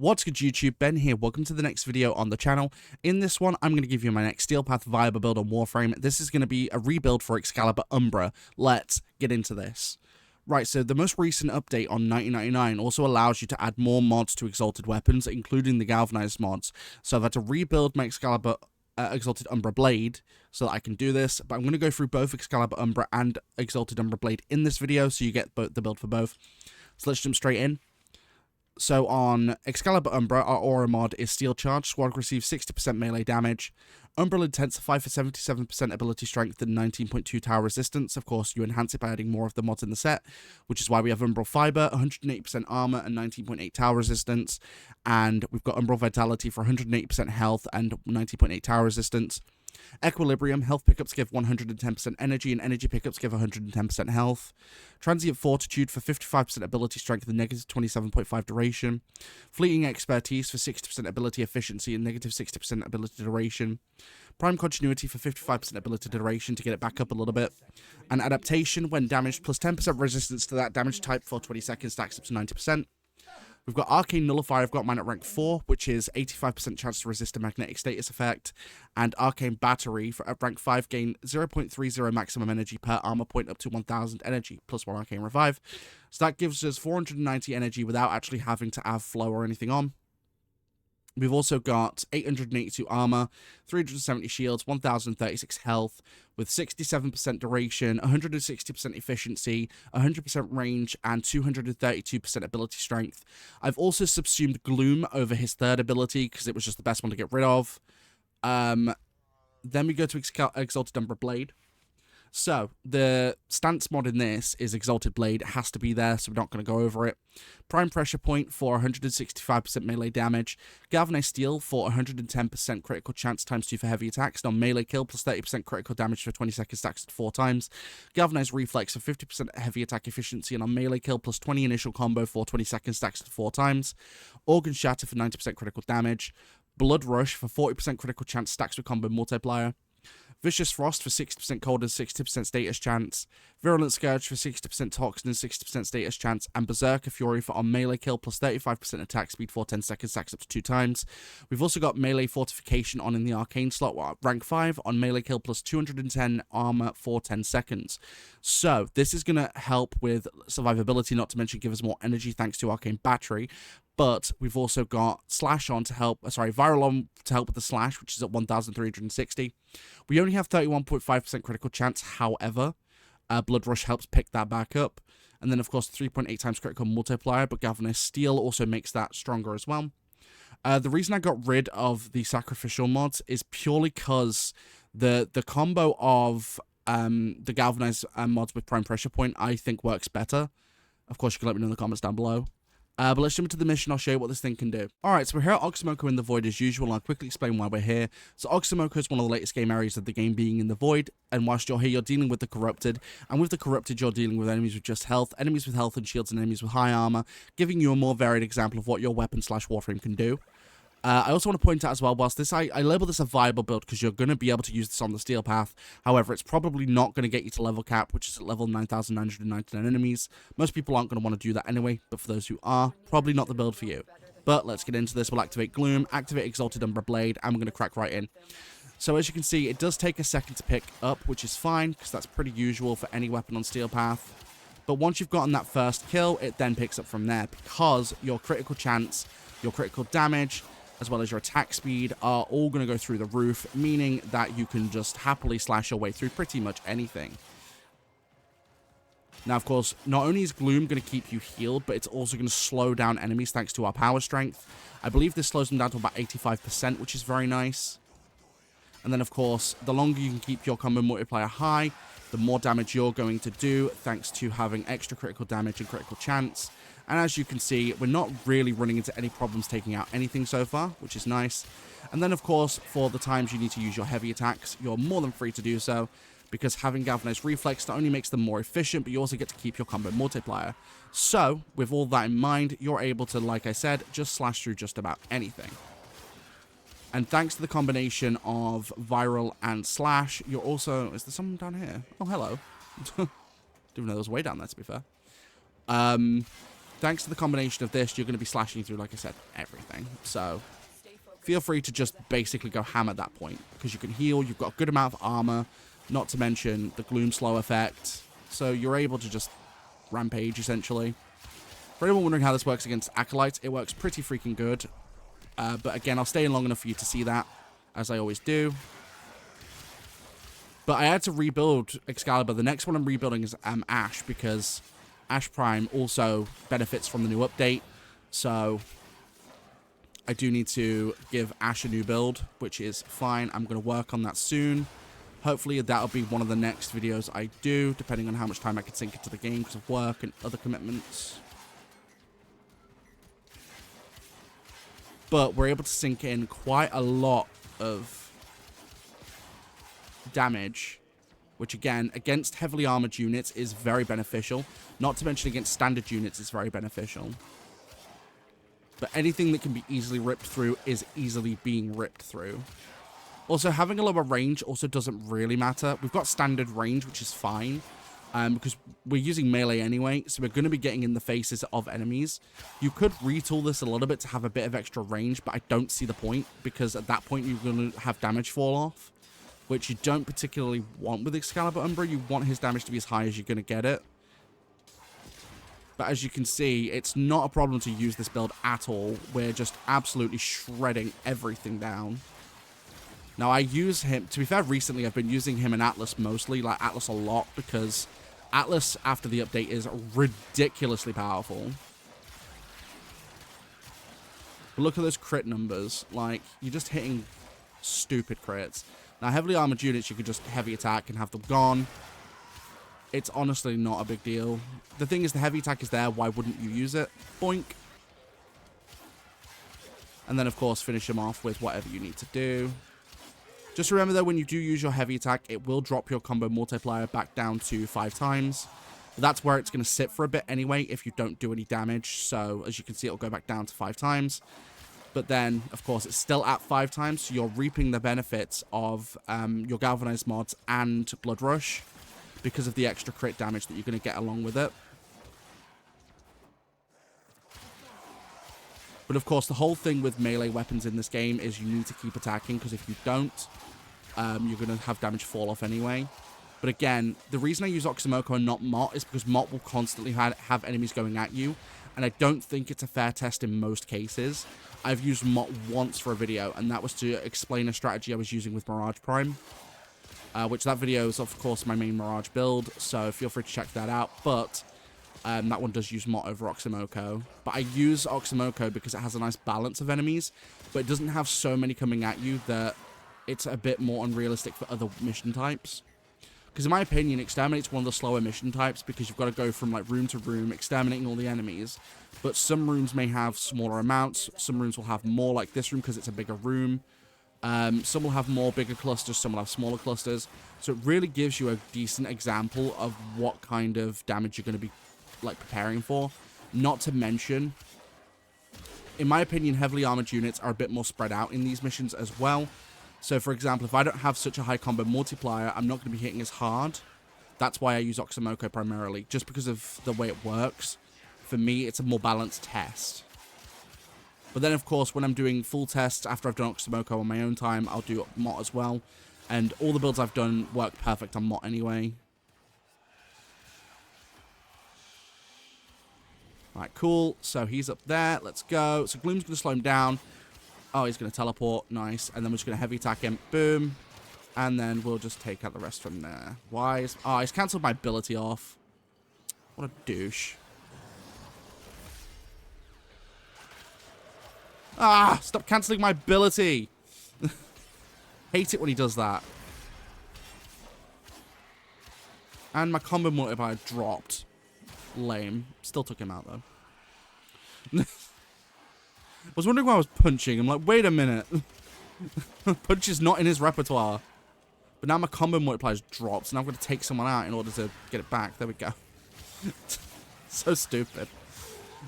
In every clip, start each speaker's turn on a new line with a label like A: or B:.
A: What's good YouTube, Ben here, welcome to the next video on the channel. In this one, I'm going to give you my next Steel Path viable build on Warframe. This is going to be a rebuild for Excalibur Umbra. Let's get into this. Right, so the most recent update on 1999 also allows you to add more mods to Exalted weapons, including the Galvanized mods. So I've had to rebuild my Excalibur Exalted Umbra Blade so that I can do this, but I'm going to go through both Excalibur Umbra and Exalted Umbra Blade in this video, so you get the build for both. So let's jump straight in. So on Excalibur Umbra, our aura mod is Steel Charge. Squad receives 60% melee damage. Umbra will intensify for 77% ability strength and 19.2 tower resistance. Of course, you enhance it by adding more of the mods in the set, which is why we have Umbral Fiber, 180% armor and 19.8 tower resistance. And we've got Umbral Vitality for 180% health and 19.8 tower resistance. Equilibrium, health pickups give 110% energy, and energy pickups give 110% health. Transient Fortitude for 55% ability strength and negative 27.5 duration. Fleeting Expertise for 60% ability efficiency and negative 60% ability duration. Prime Continuity for 55% ability duration to get it back up a little bit. And Adaptation, when damaged, plus 10% resistance to that damage type for 20 seconds, stacks up to 90%. We've got Arcane Nullifier, I've got mine at rank 4, which is 85% chance to resist a magnetic status effect. And Arcane Battery, for at rank 5, gain 0.30 maximum energy per armor point up to 1000 energy, plus 1 Arcane Revive. So that gives us 490 energy without actually having to have flow or anything on. We've also got 882 armor, 370 shields, 1036 health, with 67% duration, 160% efficiency, 100% range, and 232% ability strength. I've also subsumed Gloom over his third ability, because it was just the best one to get rid of. Then we go to Exalted Umbra Blade. So, the stance mod in this is Exalted Blade. It has to be there, so we're not going to go over it. Prime Pressure Point for 165% melee damage. Galvanized Steel for 110% critical chance times 2 for heavy attacks. And on melee kill, plus 30% critical damage for 20 seconds stacks at 4 times. Galvanized Reflex for 50% heavy attack efficiency. And on melee kill, plus 20 initial combo for 20 seconds stacks at 4 times. Organ Shatter for 90% critical damage. Blood Rush for 40% critical chance stacks with combo multiplier. Vicious Frost for 60% cold and 60% status chance. Virulent Scourge for 60% toxin and 60% status chance. And Berserker Fury for on melee kill plus 35% attack speed for 10 seconds, stacks up to 2 times. We've also got Melee Fortification on in the Arcane slot, rank 5, on melee kill plus 210 armor for 10 seconds. So, this is going to help with survivability, not to mention give us more energy thanks to Arcane Battery. But we've also got Slash on to help, Viral on to help with the Slash, which is at 1360. We only have 31.5% critical chance, however, Blood Rush helps pick that back up. And then, of course, 3.8 times critical multiplier, but Galvanized Steel also makes that stronger as well. The reason I got rid of the Sacrificial mods is purely because the combo of the Galvanized mods with Prime Pressure Point, I think, works better. Of course, you can let me know in the comments down below. But let's jump into the mission. I'll show you what this thing can do. Alright, so we're here at Oxymoco in the Void as usual, and I'll quickly explain why we're here. So Oxymoco is one of the latest game areas of the game being in the Void, and whilst you're here, you're dealing with the Corrupted, and with the Corrupted, you're dealing with enemies with just health, enemies with health and shields, and enemies with high armor, giving you a more varied example of what your weapon / Warframe can do. I also want to point out as well, whilst this, I label this a viable build because you're going to be able to use this on the Steel Path. However, it's probably not going to get you to level cap, which is at level 9,999 enemies. Most people aren't going to want to do that anyway, but for those who are, probably not the build for you. But let's get into this. We'll activate Gloom, activate Exalted Umbra Blade, and we're going to crack right in. So as you can see, it does take a second to pick up, which is fine, because that's pretty usual for any weapon on Steel Path. But once you've gotten that first kill, it then picks up from there, because your critical chance, your critical damage, as well as your attack speed are all going to go through the roof, meaning that you can just happily slash your way through pretty much anything. Now, of course, not only is Gloom going to keep you healed, but it's also going to slow down enemies thanks to our power strength. I believe this slows them down to about 85%, which is very nice. And then, of course, the longer you can keep your combo multiplier high, the more damage you're going to do, thanks to having extra critical damage and critical chance. And as you can see, we're not really running into any problems taking out anything so far, which is nice. And then, of course, for the times you need to use your heavy attacks, you're more than free to do so, because having Galvanized Reflex not only makes them more efficient, but you also get to keep your combo multiplier. So, with all that in mind, you're able to, like I said, just slash through just about anything. And thanks to the combination of Viral and Slash, you're also... Is there someone down here? Oh, hello. Didn't know there was way down there, to be fair. thanks to the combination of this, you're going to be slashing through, like I said, everything. So feel free to just basically go ham at that point, because you can heal, you've got a good amount of armor, not to mention the Gloom Slow effect. So you're able to just rampage, essentially. For anyone wondering how this works against Acolytes, it works pretty freaking good. But again, I'll stay in long enough for you to see that, as I always do. But I had to rebuild Excalibur. The next one I'm rebuilding is Ash, because Ash Prime also benefits from the new update. So I do need to give Ash a new build, which is fine. I'm going to work on that soon. Hopefully that'll be one of the next videos I do, depending on how much time I can sink into the game because of work and other commitments. But we're able to sink in quite a lot of damage, which again, against heavily armored units is very beneficial. Not to mention against standard units is very beneficial. But anything that can be easily ripped through is easily being ripped through. Also, having a lower range also doesn't really matter. We've got standard range, which is fine, because we're using melee anyway, so we're going to be getting in the faces of enemies. You could retool this a little bit to have a bit of extra range, but I don't see the point, because at that point you're going to have damage fall off, which you don't particularly want with Excalibur Umbra. You want his damage to be as high as you're going to get it. But as you can see, it's not a problem to use this build at all. We're just absolutely shredding everything down. Now, I use him, to be fair, recently I've been using him in Atlas mostly, like Atlas a lot, because Atlas, after the update, is ridiculously powerful. But look at those crit numbers. Like, you're just hitting stupid crits. Now, heavily armored units, you could just heavy attack and have them gone. It's honestly not a big deal. The thing is, the heavy attack is there. Why wouldn't you use it? Boink. And then, of course, finish him off with whatever you need to do. Just remember, though, when you do use your heavy attack, it will drop your combo multiplier back down to 5 times. But that's where it's going to sit for a bit anyway if you don't do any damage. So, as you can see, it'll go back down to 5 times. But then, of course, it's still at 5 times, so you're reaping the benefits of your Galvanized mods and Blood Rush because of the extra crit damage that you're going to get along with it. But, of course, the whole thing with melee weapons in this game is you need to keep attacking, because if you don't, you're going to have damage fall off anyway. But again, the reason I use Oxymoko and not Mott is because Mott will constantly have enemies going at you, and I don't think it's a fair test in most cases. I've used Mott once for a video, and that was to explain a strategy I was using with Mirage Prime, which that video is, of course, my main Mirage build, so feel free to check that out. But that one does use Mott over Oxymoko. But I use Oxymoko because it has a nice balance of enemies, but it doesn't have so many coming at you that it's a bit more unrealistic for other mission types. Because in my opinion, Exterminate's one of the slower mission types, because you've got to go from like room to room, exterminating all the enemies. But some rooms may have smaller amounts, some rooms will have more, like this room because it's a bigger room. Some will have more bigger clusters, some will have smaller clusters. So it really gives you a decent example of what kind of damage you're going to be like preparing for. Not to mention, in my opinion, heavily armored units are a bit more spread out in these missions as well. So, for example, if I don't have such a high combo multiplier, I'm not going to be hitting as hard. That's why I use Oxymoko primarily, just because of the way it works. For me, it's a more balanced test. But then, of course, when I'm doing full tests after I've done Oxymoko on my own time, I'll do Mott as well. And all the builds I've done work perfect on Mott anyway. Alright, cool. So he's up there. Let's go. So Gloom's going to slow him down. Oh, he's going to teleport. Nice. And then we're just going to heavy attack him. Boom. And then we'll just take out the rest from there. Why is... Oh, he's cancelled my ability off. What a douche. Ah! Stop cancelling my ability! Hate it when he does that. And my combo multiplier dropped. Lame. Still took him out, though. I was wondering why I was punching. I'm like, wait a minute. Punch is not in his repertoire. But now my combo multiplier's dropped, and I've got to take someone out in order to get it back. There we go. So stupid.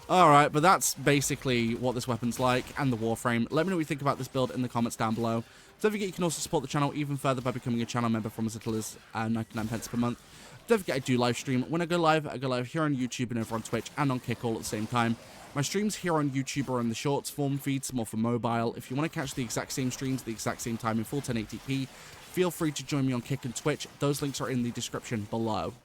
A: Alright, but that's basically what this weapon's like, and the Warframe. Let me know what you think about this build in the comments down below. Don't forget you can also support the channel even further by becoming a channel member from as little as 99 pence per month. Don't forget I do live stream. When I go live here on YouTube and over on Twitch and on Kick all at the same time. My streams here on YouTube are in the shorts form feeds, more for mobile. If you want to catch the exact same streams at the exact same time in full 1080p, feel free to join me on Kick and Twitch. Those links are in the description below.